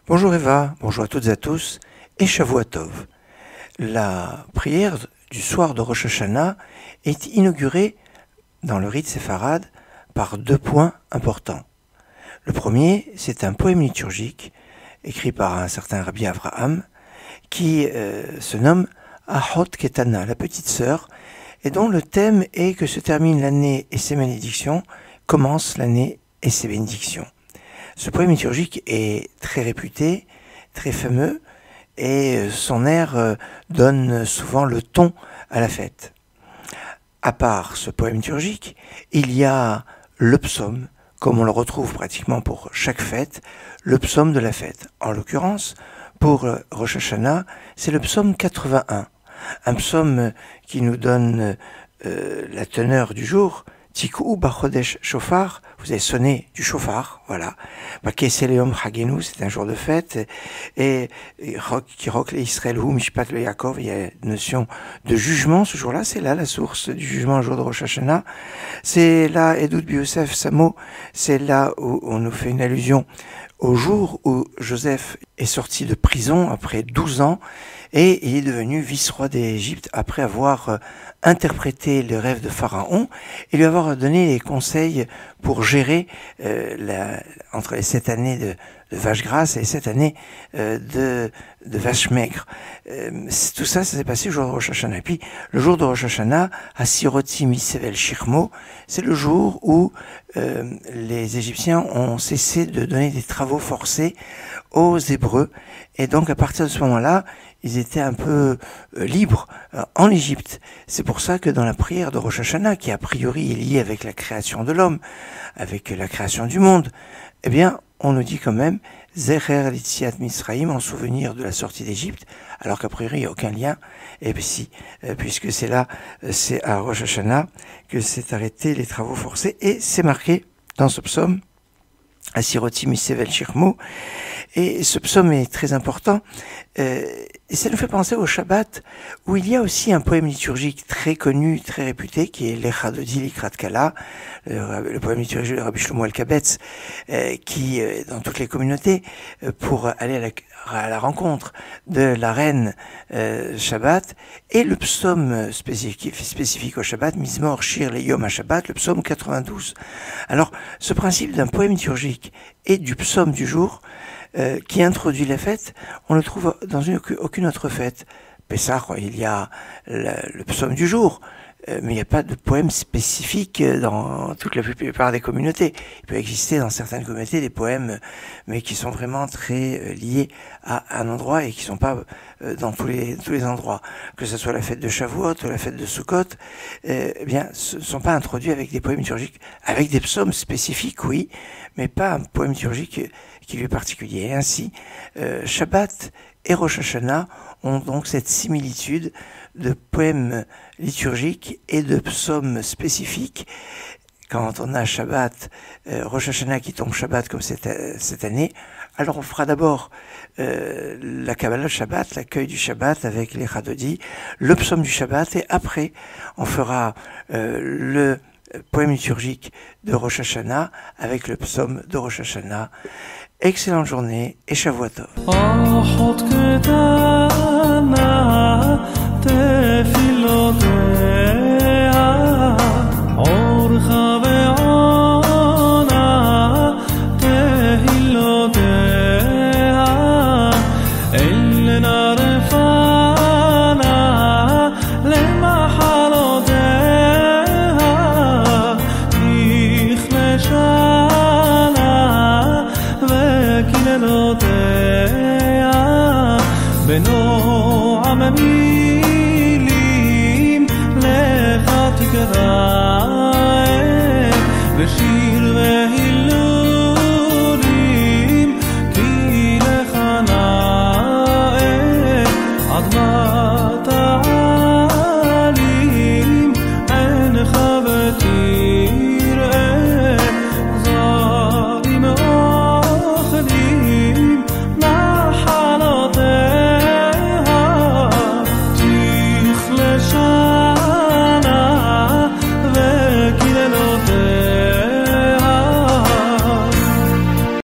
Bonjour Eva, bonjour à toutes et à tous, et Shavua Tov. La prière du soir de Rosh Hashanah est inaugurée dans le rite séfarade par deux points importants. Le premier, c'est un poème liturgique écrit par un certain Rabbi Avraham qui se nomme Ahot Ketana, la petite sœur, et dont le thème est que se termine l'année et ses malédictions, commence l'année et ses bénédictions. Ce poème liturgique est très réputé, très fameux, et son air donne souvent le ton à la fête. À part ce poème liturgique, il y a le psaume, comme on le retrouve pratiquement pour chaque fête, le psaume de la fête. En l'occurrence, pour Rosh Hashanah, c'est le psaume 81, un psaume qui nous donne la teneur du jour. Tikou Bachodesh Shofar, vous avez sonné du shofar, voilà. Bakeseleom Hagenu, c'est un jour de fête. Et Kirok le Israël Hu Mishpat le Yaakov, il y a une notion de jugement ce jour-là, c'est là la source du jugement, le jour de Rosh Hashanah. C'est là, Edut Biosef Samo, c'est là où on nous fait une allusion au jour où Joseph est sorti de prison après 12 ans et il est devenu vice-roi d'Égypte après avoir interprété le rêve de Pharaon et lui avoir donné les conseils pour gérer entre les 7 années de vaches grasses et les 7 années de vaches maigres. Tout ça, ça s'est passé le jour de Rosh Hashanah. Et puis, le jour de Rosh Hashanah, à Siroti Misevel Shirmo, c'est le jour où les Égyptiens ont cessé de donner des travaux forcés aux Hébreux. Et donc, à partir de ce moment-là, ils étaient un peu libres en Égypte. C'est pour ça que dans la prière de Rosh Hashanah, qui a priori est liée avec la création de l'homme, avec la création du monde, eh bien, on nous dit quand même Zecher Litziat Misraïm, en souvenir de la sortie d'Égypte, alors qu'a priori il n'y a aucun lien. Et bien si, puisque c'est là, c'est à Rosh Hashanah que s'est arrêté les travaux forcés, et c'est marqué dans ce psaume, Asiroti Misevel Shirmo. Et ce psaume est très important, et ça nous fait penser au Shabbat, où il y a aussi un poème liturgique très connu, très réputé, qui est l'Echadodi Likrat Kala, le poème liturgique de Rabbi Shlomo Alkabetz, qui, dans toutes les communautés, pour aller à la rencontre de la reine Shabbat, et le psaume spécifique au Shabbat, Mizmor Shir le Yom HaShabbat, le psaume 92. Alors, ce principe d'un poème liturgique et du psaume du jour, qui introduit la fête, on le trouve dans aucune autre fête. Pessah, il y a le psaume du jour, mais il n'y a pas de poème spécifique dans toute la plupart des communautés. Il peut exister dans certaines communautés des poèmes, mais qui sont vraiment très liés à un endroit et qui ne sont pas dans tous les endroits. Que ce soit la fête de Shavuot ou la fête de Sukkot, eh bien, ce ne sont pas introduits avec des poèmes liturgiques, avec des psaumes spécifiques, oui, mais pas un poème liturgique qui lui est particulier. Et ainsi, Shabbat et Rosh Hashanah ont donc cette similitude de poèmes liturgiques et de psaumes spécifiques. Quand on a Shabbat, Rosh Hashanah qui tombe Shabbat comme cette année, alors on fera d'abord la Kabbalah Shabbat, l'accueil du Shabbat avec les Chadodi, le psaume du Shabbat, et après on fera le poème liturgique de Rosh Hashanah avec le psaume de Rosh Hashanah. Excellente journée et Shavua Tov. בנו עממילים לך תקרא ושיר והיל